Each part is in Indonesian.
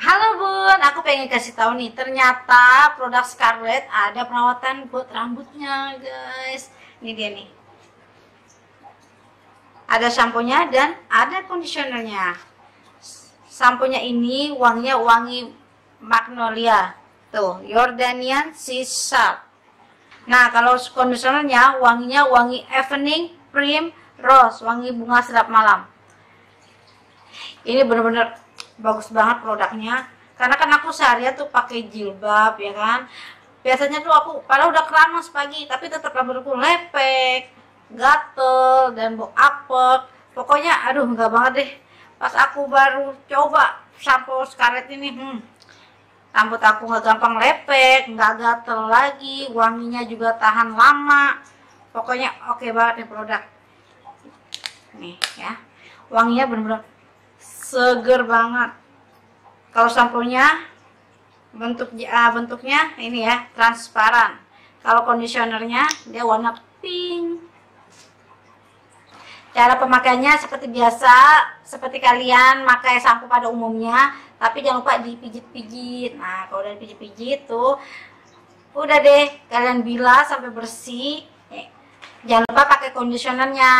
Halo Bun, aku pengen kasih tahu nih, ternyata produk Scarlett ada perawatan buat rambutnya, guys. Ini dia nih. Ada samponya dan ada conditionernya. Samponya ini wanginya wangi magnolia. Tuh, Jordanian Sea Salt. Nah, kalau conditionernya wanginya wangi evening prim rose, wangi bunga sedap malam. Ini bener-bener bagus banget produknya, karena kan aku seharian tuh pakai jilbab ya kan. Biasanya tuh aku padahal udah keramas pagi tapi tetap rambutku lepek, gatel dan bau apek. Pokoknya aduh enggak banget deh. Pas aku baru coba sampo Scarlett ini, rambut aku nggak gampang lepek, nggak gatel lagi, wanginya juga tahan lama. Pokoknya oke banget nih produk nih ya. Wanginya bener-bener seger banget. Kalau samponya bentuknya ini ya, transparan. Kalau conditionernya dia warna pink. Cara pemakaiannya seperti biasa, seperti kalian pakai sampo pada umumnya, tapi jangan lupa dipijit-pijit. Nah, kalau udah dipijit-pijit tuh udah deh, kalian bilas sampai bersih. Jangan lupa pakai conditionernya.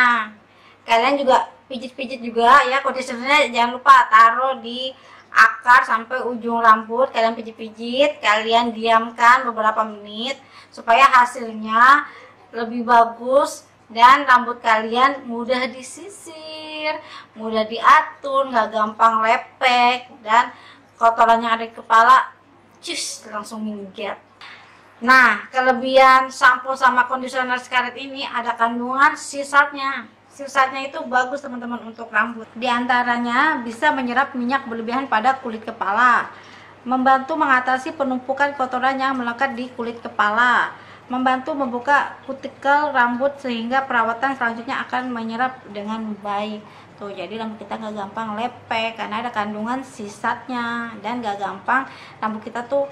Kalian juga pijit-pijit juga ya, conditionernya jangan lupa taruh di akar sampai ujung rambut. Kalian pijit-pijit, kalian diamkan beberapa menit supaya hasilnya lebih bagus dan rambut kalian mudah disisir, mudah diatur, nggak gampang lepek, dan kotoran yang ada di kepala cus langsung minggat. Nah, kelebihan sampo sama conditioner Scarlett ini ada kandungan sea saltnya. Sisanya itu bagus teman-teman untuk rambut. Di antaranya bisa menyerap minyak berlebihan pada kulit kepala, membantu mengatasi penumpukan kotoran yang melekat di kulit kepala, membantu membuka kutikel rambut sehingga perawatan selanjutnya akan menyerap dengan baik. Tuh, jadi rambut kita nggak gampang lepek karena ada kandungan sisatnya, dan nggak gampang rambut kita tuh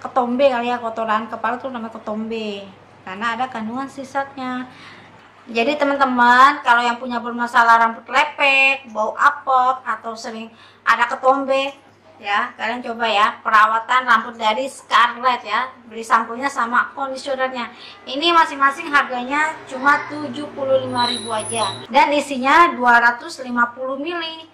ketombe kali ya, kotoran kepala tuh namanya ketombe karena ada kandungan sisatnya. Jadi teman-teman, kalau yang punya bermasalah rambut lepek, bau apek, atau sering ada ketombe ya, kalian coba ya perawatan rambut dari Scarlett ya. Beli samponya sama conditionernya. Ini masing-masing harganya cuma 75.000 aja dan isinya 250 ml.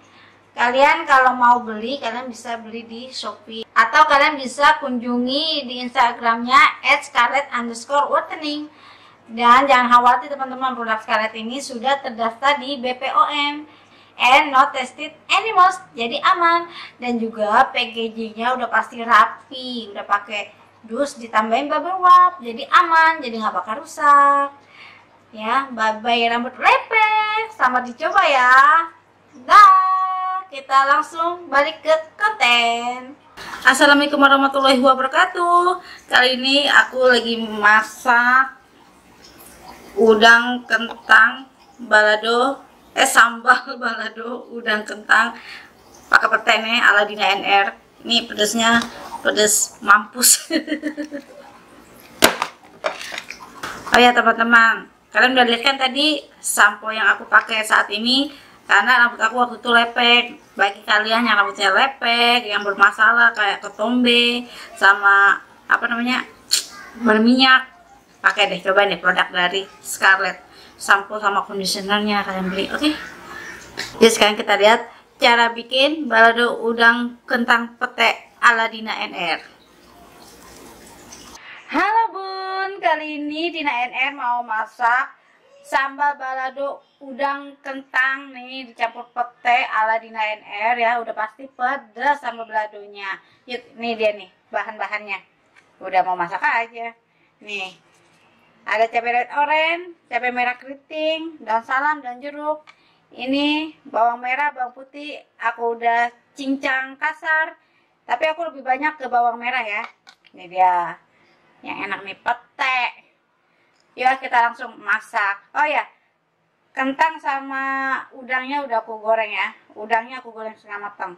Kalian kalau mau beli, kalian bisa beli di Shopee atau kalian bisa kunjungi di Instagramnya @scarlett_whitening. Dan jangan khawatir teman-teman, produk Scarlett ini sudah terdaftar di BPOM and not tested animals, jadi aman. Dan juga packagingnya udah pasti rapi, udah pakai dus ditambahin bubble wrap, jadi aman, jadi nggak bakal rusak ya. Bye-bye rambut lepek, selamat dicoba ya. Dah, kita langsung balik ke konten. Assalamualaikum warahmatullahi wabarakatuh. Kali ini aku lagi masak udang kentang balado, sambal balado udang kentang pakai pete nih ala Dina NR. Ini pedesnya pedes mampus. Oh ya teman-teman, kalian udah lihat kan tadi sampo yang aku pakai saat ini, karena rambut aku waktu itu lepek. Bagi kalian yang rambutnya lepek, yang bermasalah kayak ketombe sama berminyak, pakai deh, coba nih produk dari Scarlett, sampo sama conditionernya kalian beli, oke? Jadi sekarang kita lihat cara bikin balado udang kentang pete ala Dina NR. Halo Bun, kali ini Dina NR mau masak sambal balado udang kentang nih dicampur pete ala Dina NR ya. Udah pasti pedas sambal baladonya. Yuk, nih dia nih bahan-bahannya. Udah mau masak aja. Nih, ada cabai rawit oranye, cabai merah keriting, daun salam dan jeruk. Ini bawang merah, bawang putih aku udah cincang kasar, tapi aku lebih banyak ke bawang merah ya. Ini dia yang enak nih, pete. Yuk kita langsung masak. Oh ya, kentang sama udangnya udah aku goreng ya. Udangnya aku goreng setengah matang.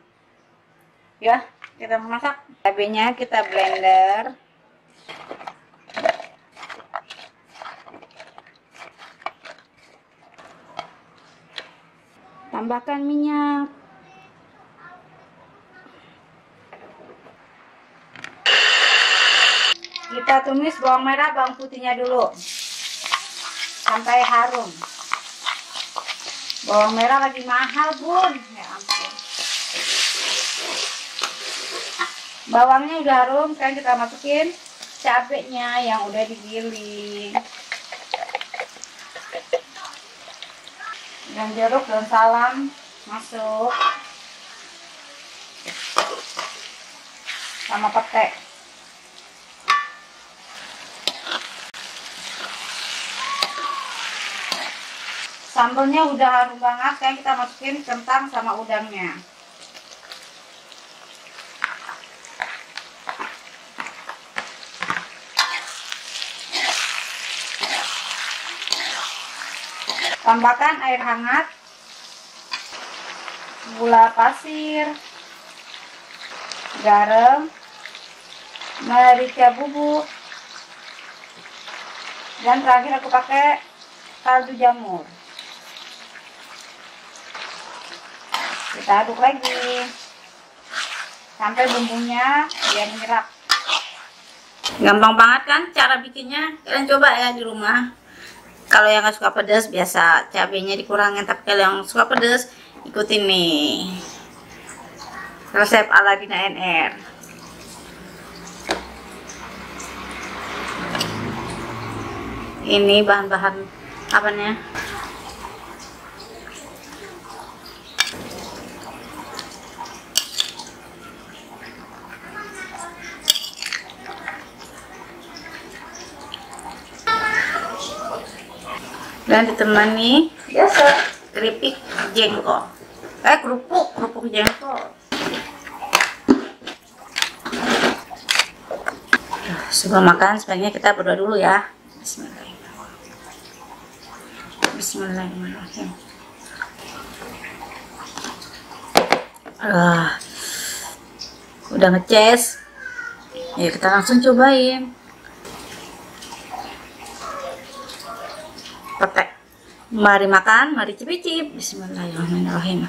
Ya, kita masak. Cabenya kita blender. Tambahkan minyak. Kita tumis bawang merah, bawang putihnya dulu sampai harum. Bawang merah lagi mahal, Bun. Ya ampun. Bawangnya udah harum, sekarang kita masukin cabenya yang udah digiling. Dan jeruk daun salam masuk. Sama pete. Sambalnya udah harum banget, sekarang kita masukin kentang sama udangnya. Tambahkan air hangat, gula pasir, garam, merica bubuk, dan terakhir aku pakai kaldu jamur. Kita aduk lagi sampai bumbunya biar menyerap. Gampang banget kan cara bikinnya, kalian coba ya di rumah. Kalau yang nggak suka pedas biasa cabenya dikurangin, tapi kalau yang suka pedas ikutin nih resep ala Dina NR. Ini bahan-bahan apanya? Dan ditemani biasa keripik jengkol, kerupuk jengkol. Sebelum makan sebaiknya kita berdoa dulu ya. Bismillahirrahmanirrahim. Udah ngeces ya, kita langsung cobain. Pete. Mari makan, mari cicip-cicip. Bismillahirrahmanirrahim.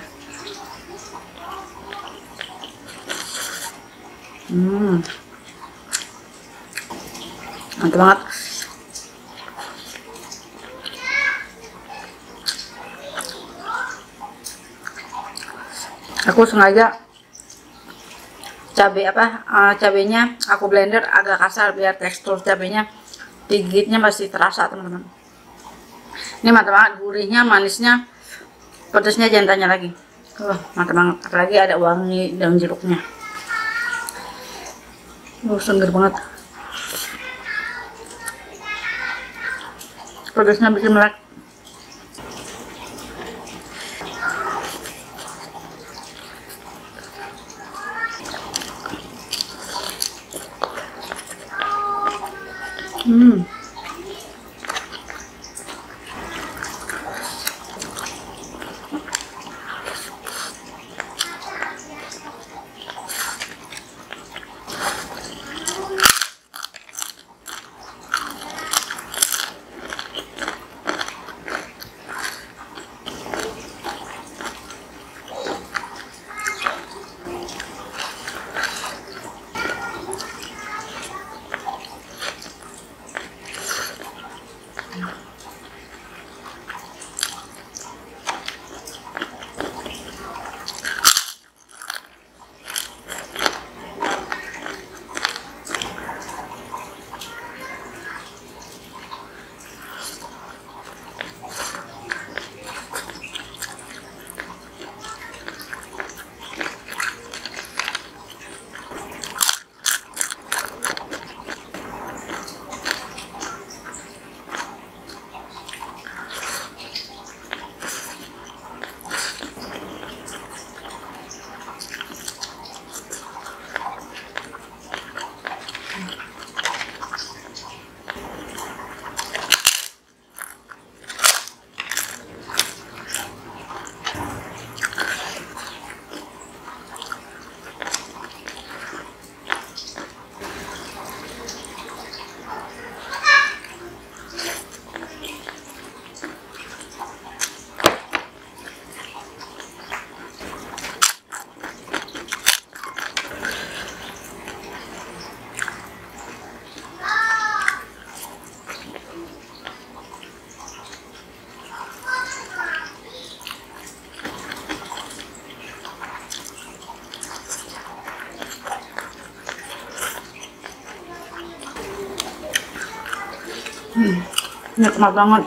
Mantap banget. Aku sengaja cabenya aku blender agak kasar biar tekstur cabenya digigitnya masih terasa, teman-teman. Ini mantap banget, gurihnya, manisnya, pedasnya jangan tanya lagi. Mantap banget, apalagi ada wangi daun jeruknya. Seger banget. Pedasnya bikin melek. Nikmat banget.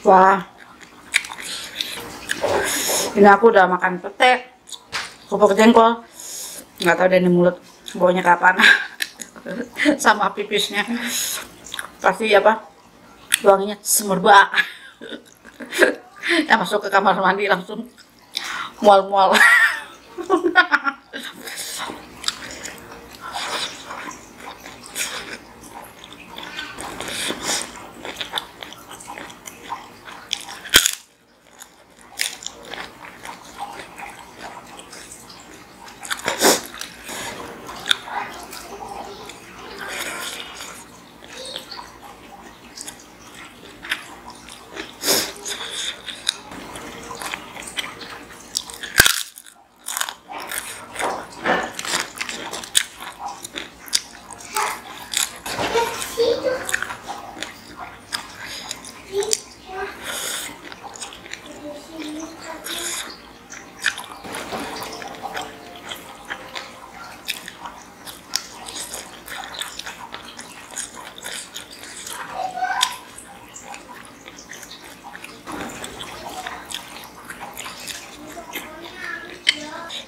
Wah, ini aku udah makan pete, kerupuk jengkol, nggak tahu deh ini mulut baunya kapan, sama pipisnya, pasti apa, wanginya semerbak. Ya masuk ke kamar mandi langsung mual-mual.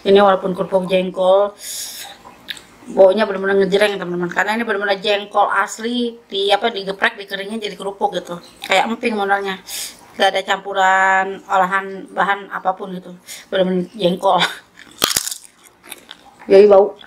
Ini walaupun kerupuk jengkol, baunya benar-benar ngejreng teman-teman, karena ini benar-benar jengkol asli digeprek, dikeringin jadi kerupuk gitu, kayak emping modelnya, gak ada campuran olahan bahan apapun gitu, benar-benar jengkol. Jadi bau.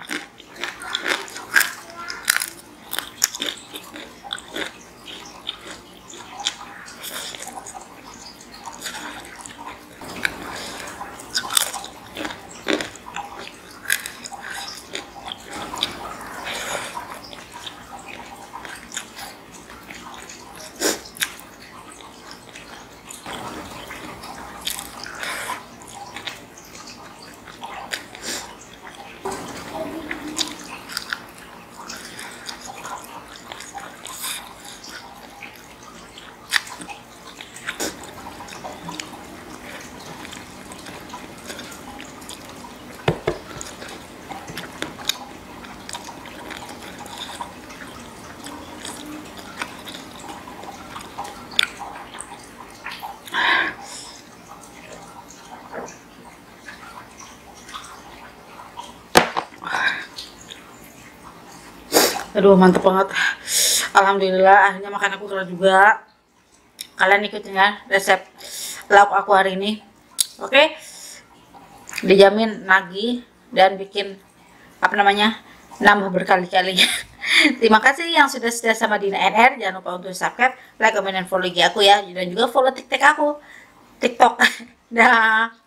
Aduh, mantep banget. Alhamdulillah akhirnya makan aku kelar juga. Kalian ikutin ya resep lauk aku hari ini. Oke, dijamin nagih dan bikin apa namanya, nambah berkali-kali. Terima kasih yang sudah setia sama Dina NR. Jangan lupa untuk subscribe, like, comment, dan follow IG aku ya, dan juga follow TikTok aku. Dah.